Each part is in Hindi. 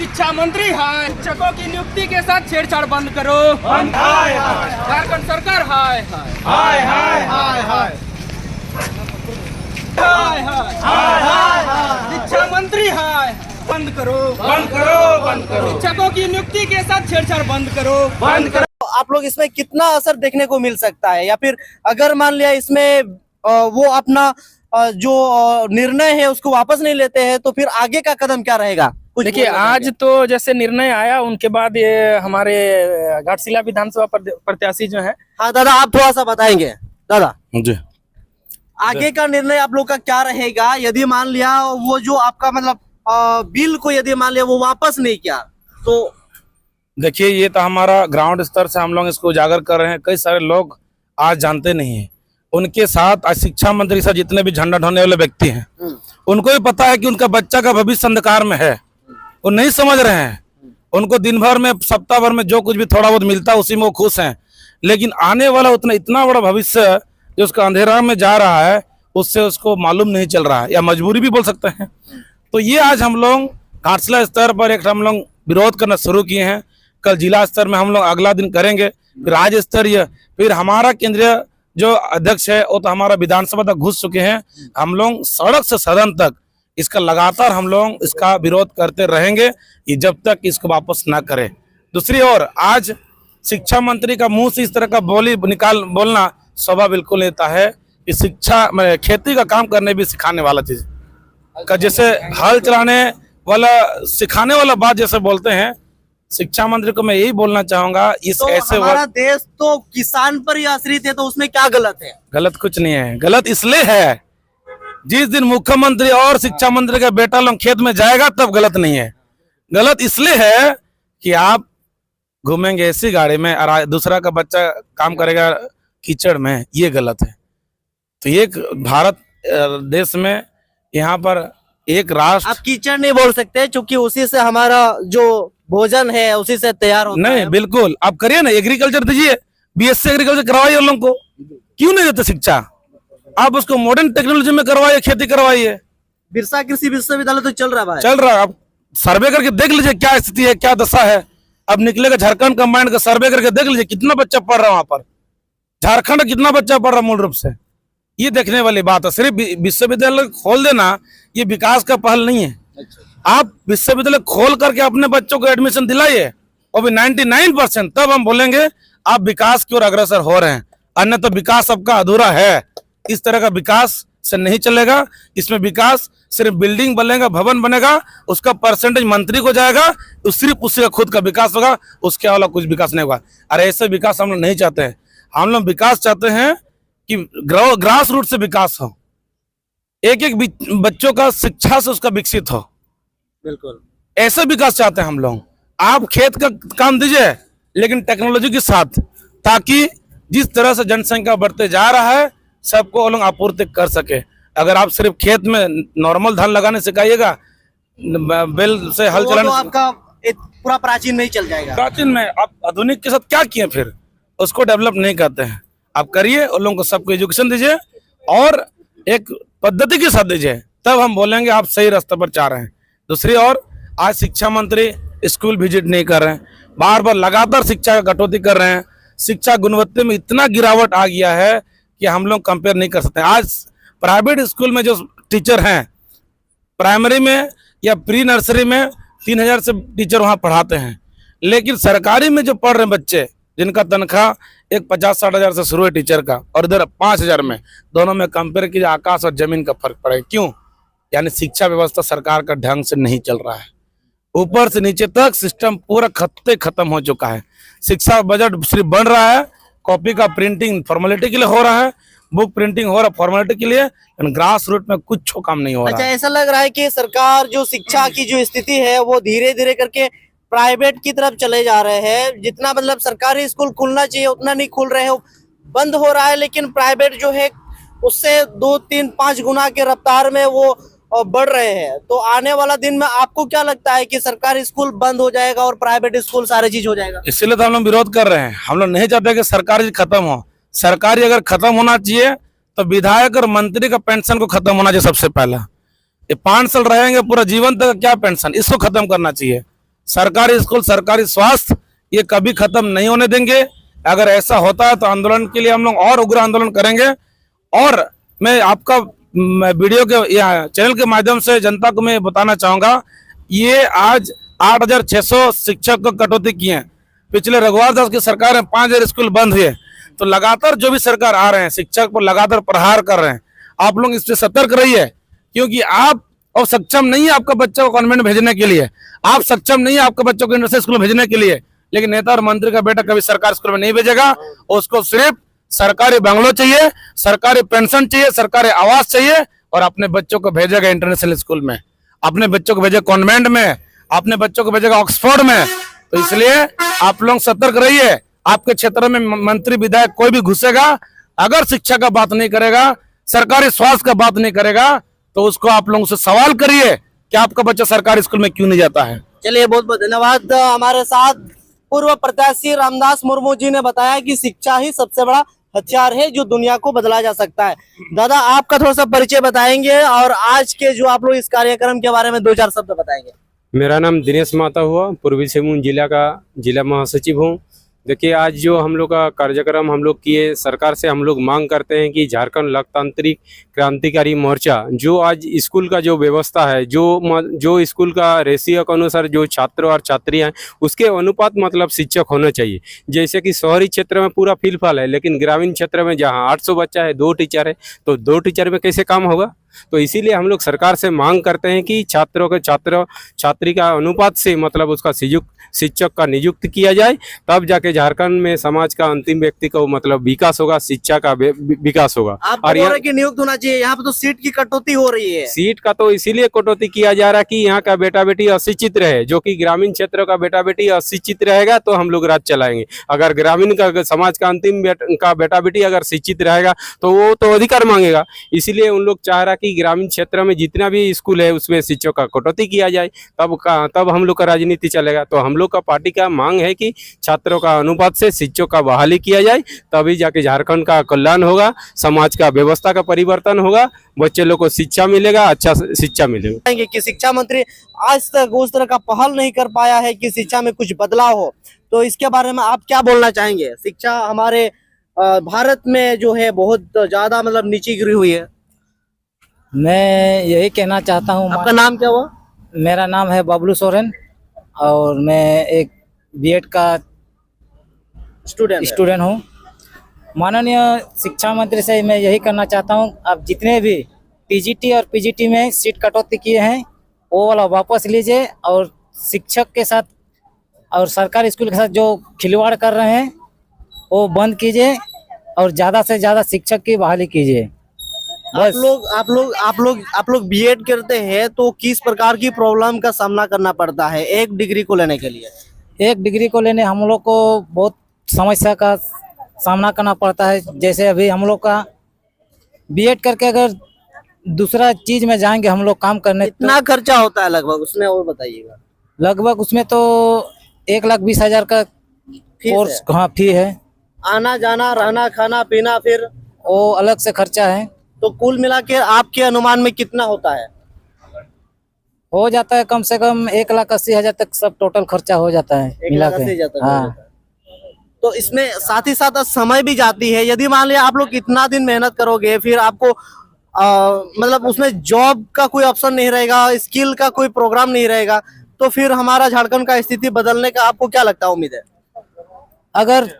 शिक्षा मंत्री हाय, शिक्षकों की नियुक्ति के साथ छेड़छाड़ बंद करो। झारखंड सरकार हाय हाय हाय हाय हाय हाय हाय हाय हाय। शिक्षा मंत्री हाय, बंद करो बंद करो बंद करो। शिक्षकों की नियुक्ति के साथ छेड़छाड़ बंद करो बंद करो। आप लोग इसमें कितना असर देखने को मिल सकता है, या फिर अगर मान लिया इसमें वो अपना जो निर्णय है उसको वापस नहीं लेते हैं तो फिर आगे का कदम क्या रहेगा? देखिए, आज तो जैसे निर्णय आया उनके बाद ये हमारे घाटशिला विधानसभा प्रत्याशी जो है। हाँ दादा, आप थोड़ा सा बताएंगे दादा जी। आगे का निर्णय आप लोग का क्या रहेगा यदि मान लिया वो जो आपका मतलब बिल को यदि मान लिया वो वापस नहीं किया तो? देखिए, ये तो हमारा ग्राउंड स्तर से हम लोग इसको उजागर कर रहे हैं। कई सारे लोग आज जानते नहीं हैं। उनके साथ आज शिक्षा मंत्री के साथ जितने भी झंडा ढोने वाले व्यक्ति हैं उनको भी पता है कि उनका बच्चा का भविष्य अंधकार में है। वो नहीं समझ रहे हैं। उनको दिन भर में, सप्ताह भर में जो कुछ भी थोड़ा बहुत मिलता है उसी में वो खुश हैं। लेकिन आने वाला इतना बड़ा भविष्य जो उसका अंधेरा में जा रहा है उससे उसको मालूम नहीं चल रहा है, या मजबूरी भी बोल सकते हैं। तो ये आज हम लोग घाटशिला स्तर पर एक हम लोग विरोध करना शुरू किए हैं। कल जिला स्तर में हम लोग अगला दिन करेंगे, फिर राज्य स्तरीय, फिर हमारा केंद्रीय जो अध्यक्ष है वो तो हमारा विधानसभा तक घुस चुके हैं। हम लोग सड़क से सदन तक इसका लगातार हम लोग इसका विरोध करते रहेंगे ये जब तक इसको वापस ना करें। दूसरी ओर आज शिक्षा मंत्री का मुंह से इस तरह का बोलना शोभा बिल्कुल लेता है कि शिक्षा खेती का काम करने भी सिखाने वाला चीज का, जैसे हल चलाने वाला सिखाने वाला बात जैसे बोलते हैं। शिक्षा मंत्री को मैं यही बोलना चाहूंगा, इस तो ऐसे हमारा देश तो किसान पर ही आश्रित है, तो उसमें क्या गलत है? गलत कुछ नहीं है। गलत इसलिए है जिस दिन मुख्यमंत्री और शिक्षा मंत्री का बेटा लोग खेत में जाएगा तब गलत नहीं है। गलत इसलिए है कि आप घूमेंगे ऐसी गाड़ी में और दूसरा का बच्चा काम करेगा कीचड़ में, ये गलत है। तो एक भारत देश में यहाँ पर एक राष्ट्र, आप कीचड़ नहीं बोल सकते क्योंकि उसी से हमारा जो भोजन है उसी से तैयार होता नहीं है। बिल्कुल आप करिए ना, एग्रीकल्चर दीजिए, बीएससी एग्रीकल्चर करवाइए उन लोगों को। क्यों नहीं देते शिक्षा? आप उसको मॉडर्न टेक्नोलॉजी में करवाइए, खेती करवाइए। बिरसा कृषि विश्वविद्यालय तो चल रहा है, चल रहा है। आप सर्वे करके देख लीजिए क्या स्थिति है, क्या दशा है। अब निकलेगा झारखंड कंबाइंड का सर्वे करके देख लीजिए कितना बच्चा पढ़ रहा है वहां पर। झारखंड कितना बच्चा पढ़ रहा मूल रूप से, ये देखने वाली बात है। सिर्फ विश्वविद्यालय खोल देना ये विकास का पहल नहीं है। आप विश्वविद्यालय खोल करके अपने बच्चों को एडमिशन दिलाइए, और भी 99%, तब हम बोलेंगे आप विकास की ओर अग्रसर हो रहे हैं। अन्यथा तो विकास आपका अधूरा है। इस तरह का विकास से नहीं चलेगा। इसमें विकास सिर्फ बिल्डिंग बनेगा, भवन बनेगा, उसका परसेंटेज मंत्री को जाएगा, तो सिर्फ उसी का खुद का विकास होगा, उसके अलावा कुछ विकास नहीं होगा। अरे ऐसे विकास हम लोग नहीं चाहते हैं। हम लोग विकास चाहते हैं कि ग्रास रूट से विकास हो, एक एक बच्चों का शिक्षा से उसका विकसित हो। बिल्कुल ऐसे विकास चाहते हैं हम लोग। आप खेत का काम दीजिए लेकिन टेक्नोलॉजी के साथ, ताकि जिस तरह से जनसंख्या बढ़ते जा रहा है सबको वो लोग आपूर्ति कर सके। अगर आप सिर्फ खेत में नॉर्मल धान लगाने सिखाइएगा, बैल से हल चलाने, तो आपका एक पूरा प्राचीन में ही चल जाएगा। प्राचीन में आप आधुनिक के साथ क्या किए, फिर उसको डेवलप नहीं करते हैं। आप करिए, उन लोगों को सबको एजुकेशन दीजिए और एक पद्धति के साथ दीजिए, तब हम बोलेंगे आप सही रास्ते पर जा रहे हैं। दूसरी ओर आज शिक्षा मंत्री स्कूल विजिट नहीं कर रहे हैं, बार बार लगातार शिक्षा का कटौती कर रहे हैं। शिक्षा गुणवत्ता में इतना गिरावट आ गया है कि हम लोग कंपेयर नहीं कर सकते। आज प्राइवेट स्कूल में जो टीचर हैं, प्राइमरी में या प्री नर्सरी में 3000 से टीचर वहाँ पढ़ाते हैं, लेकिन सरकारी में जो पढ़ रहे हैं बच्चे जिनका तनख्वाह एक 50-60 हज़ार से शुरू है टीचर का, और इधर 5,000 में, दोनों में कंपेयर कीजिए, आकाश और जमीन का फर्क पड़ेगा। क्यों? यानी शिक्षा व्यवस्था सरकार का ढंग से नहीं चल रहा है। ऊपर से नीचे तक सिस्टम पूरा खत्म हो चुका है। शिक्षा बजट सिर्फ बन रहा है, कॉपी का प्रिंटिंग फॉर्मेलिटी के लिए हो रहा है, बुक प्रिंटिंग हो रहा है फॉर्मेलिटी के लिए, ग्रास रूट में कुछ काम नहीं हो रहा। अच्छा, ऐसा लग रहा है कि सरकार जो शिक्षा की जो स्थिति है वो धीरे धीरे करके प्राइवेट की तरफ चले जा रहे हैं। जितना मतलब सरकारी स्कूल खुलना चाहिए उतना नहीं खुल रहे हो, बंद हो रहा है, लेकिन प्राइवेट जो है उससे 2-3-5 गुना के रफ्तार में वो बढ़ रहे हैं। तो आने वाला दिन में आपको क्या लगता है कि सरकारी स्कूल बंद हो जाएगा और प्राइवेट स्कूल सारी चीज हो जाएगा? इसीलिए तो हम लोग विरोध कर रहे हैं। हम लोग नहीं चाहते कि सरकारी खत्म हो। सरकारी अगर खत्म होना चाहिए तो विधायक और मंत्री का पेंशन को खत्म होना चाहिए सबसे पहला। ये 5 साल रहेंगे पूरा जीवन तक, क्या पेंशन, इसको खत्म करना चाहिए। सरकारी स्कूल, सरकारी स्वास्थ्य ये कभी खत्म नहीं होने देंगे। अगर ऐसा होता है तो आंदोलन के लिए हम लोग और उग्र आंदोलन करेंगे। और मैं आपका वीडियो के या चैनल के माध्यम से जनता को मैं बताना चाहूंगा, ये आज 8,600 शिक्षक को कटौती किए हैं। पिछले रघुवर दास की सरकार में 5,000 स्कूल बंद हुए। तो लगातार जो भी सरकार आ रहे हैं शिक्षक पर लगातार प्रहार कर रहे हैं। आप लोग इससे सतर्क रहिए, क्योंकि आप अब सक्षम नहीं है आपका बच्चा को कॉन्वेंट भेजने के लिए, आप सक्षम नहीं है आपके बच्चों को इंटरनेशनल स्कूल भेजने के लिए। लेकिन नेता और मंत्री का बेटा कभी सरकारी स्कूल में नहीं भेजेगा। उसको सिर्फ सरकारी बंगलो चाहिए, सरकारी पेंशन चाहिए, सरकारी आवास चाहिए, और अपने बच्चों को भेजेगा इंटरनेशनल स्कूल में, अपने बच्चों को भेजेगा कॉन्वेंट में, अपने बच्चों को भेजेगा ऑक्सफोर्ड में। तो इसलिए आप लोग सतर्क रहिए। आपके क्षेत्र में मंत्री विधायक कोई भी घुसेगा, अगर शिक्षा का बात नहीं करेगा, सरकारी स्वास्थ्य का बात नहीं करेगा, तो उसको आप लोगों से सवाल करिए कि आपका बच्चा सरकारी स्कूल में क्यों नहीं जाता है। चलिए, बहुत बहुत धन्यवाद। हमारे साथ पूर्व प्रत्याशी रामदास मुर्मू जी ने बताया कि शिक्षा ही सबसे बड़ा हथियार है जो दुनिया को बदला जा सकता है। दादा, आपका थोड़ा सा परिचय बताएंगे और आज के जो आप लोग इस कार्यक्रम के बारे में 2-4 शब्द बताएंगे। मेरा नाम दिनेश माता हुआ, पूर्वी सिंहभूम जिला का जिला महासचिव हूँ। देखिए, आज जो हम लोग का कार्यक्रम हम लोग किए, सरकार से हम लोग मांग करते हैं कि झारखंड लोकतांत्रिक क्रांतिकारी मोर्चा जो आज स्कूल का जो व्यवस्था है, जो स्कूल का रेशियो के अनुसार जो छात्र और छात्रियाँ उसके अनुपात मतलब शिक्षक होना चाहिए। जैसे कि शहरी क्षेत्र में पूरा फिलहाल है, लेकिन ग्रामीण क्षेत्र में जहाँ 800 बच्चा है 2 टीचर है, तो 2 टीचर में कैसे काम होगा। तो इसीलिए हम लोग सरकार से मांग करते हैं कि छात्रों के छात्री का अनुपात से मतलब उसका शिक्षक का नियुक्त किया जाए, तब जाके झारखंड में समाज का अंतिम व्यक्ति को मतलब विकास होगा, शिक्षा का विकास होगा। आप बोल रहे कि नियुक्त होना चाहिए, यहाँ पे तो सीट की कटौती हो रही है। सीट का तो इसीलिए कटौती किया जा रहा है कि यहाँ का बेटा बेटी अशिक्षित रहे, जो कि ग्रामीण क्षेत्रों का बेटा बेटी अशिक्षित रहेगा तो हम लोग राज चलाएंगे। अगर ग्रामीण का समाज का अंतिम का बेटा बेटी अगर शिक्षित रहेगा तो वो तो अधिकार मांगेगा। इसीलिए उन लोग चाह रहा कि ग्रामीण क्षेत्र में जितना भी स्कूल है उसमें शिक्षकों का कटौती किया जाए, तब हम लोग का राजनीति चलेगा। तो हम लोग का पार्टी का मांग है कि छात्रों का अनुपात से शिक्षकों का बहाली किया जाए, तभी जाके झारखंड का कल्याण होगा, समाज का व्यवस्था का परिवर्तन होगा, बच्चे लोग को शिक्षा मिलेगा, अच्छा शिक्षा मिलेगा। कि शिक्षा मंत्री आज तक उस तरह का पहल नहीं कर पाया है कि शिक्षा में कुछ बदलाव हो, तो इसके बारे में आप क्या बोलना चाहेंगे। शिक्षा हमारे भारत में जो है बहुत ज्यादा मतलब नीचे गिरी हुई है। मैं यही कहना चाहता हूँ। आपका नाम क्या हुआ? मेरा नाम है बबलू सोरेन और मैं एक बीएड का स्टूडेंट हूँ। माननीय शिक्षा मंत्री से मैं यही करना चाहता हूँ, आप जितने भी टीजीटी और पीजीटी में सीट कटौती किए हैं वो वाला वापस लीजिए, और शिक्षक के साथ और सरकारी स्कूल के साथ जो खिलवाड़ कर रहे हैं वो बंद कीजिए, और ज़्यादा से ज़्यादा शिक्षक की बहाली कीजिए। आप लोग बीएड करते हैं तो किस प्रकार की प्रॉब्लम का सामना करना पड़ता है एक डिग्री को लेने के लिए? एक डिग्री को लेने हम लोग को बहुत समस्या का सामना करना पड़ता है। जैसे अभी हम लोग का बीएड करके अगर दूसरा चीज में जाएंगे हम लोग काम करने, कितना खर्चा होता है लगभग उसमें और बताइएगा। लगभग उसमें तो 1,20,000 का कोर्स फी है। आना जाना रहना खाना पीना फिर वो अलग से खर्चा है। तो कुल मिला के आपके अनुमान में कितना होता है? हो जाता है कम से कम 1,80,000 तक सब टोटल खर्चा हो जाता है मिला के। हाँ, तो इसमें साथ ही साथ समय भी जाती है। यदि मान लिया आप लोग कितना दिन मेहनत करोगे, फिर आपको मतलब उसमें जॉब का कोई ऑप्शन नहीं रहेगा, स्किल का कोई प्रोग्राम नहीं रहेगा, तो फिर हमारा झारखंड का स्थिति बदलने का आपको क्या लगता है, उम्मीद है? अगर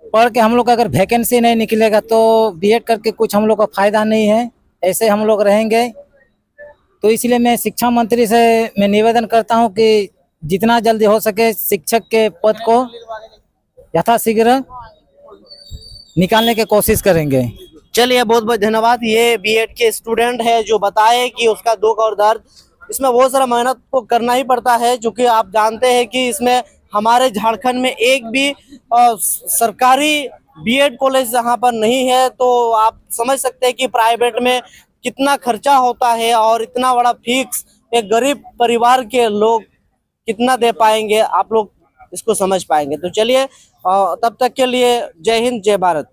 पढ़ के हम लोग का अगर वैकेंसी नहीं निकलेगा तो बीएड करके कुछ हम लोग का फायदा नहीं है, ऐसे हम लोग रहेंगे। तो इसलिए मैं शिक्षा मंत्री से मैं निवेदन करता हूं कि जितना जल्दी हो सके शिक्षक के पद को यथाशीघ्र निकालने की कोशिश करेंगे। चलिए, बहुत बहुत धन्यवाद। ये बीएड के स्टूडेंट है जो बताए कि उसका दुख और दर्द, इसमें बहुत सारा मेहनत तो करना ही पड़ता है, जो कि आप जानते हैं कि इसमें हमारे झारखंड में एक भी सरकारी बीएड कॉलेज यहाँ पर नहीं है। तो आप समझ सकते हैं कि प्राइवेट में कितना खर्चा होता है, और इतना बड़ा फीस एक गरीब परिवार के लोग कितना दे पाएंगे, आप लोग इसको समझ पाएंगे। तो चलिए, तब तक के लिए जय हिंद, जय भारत।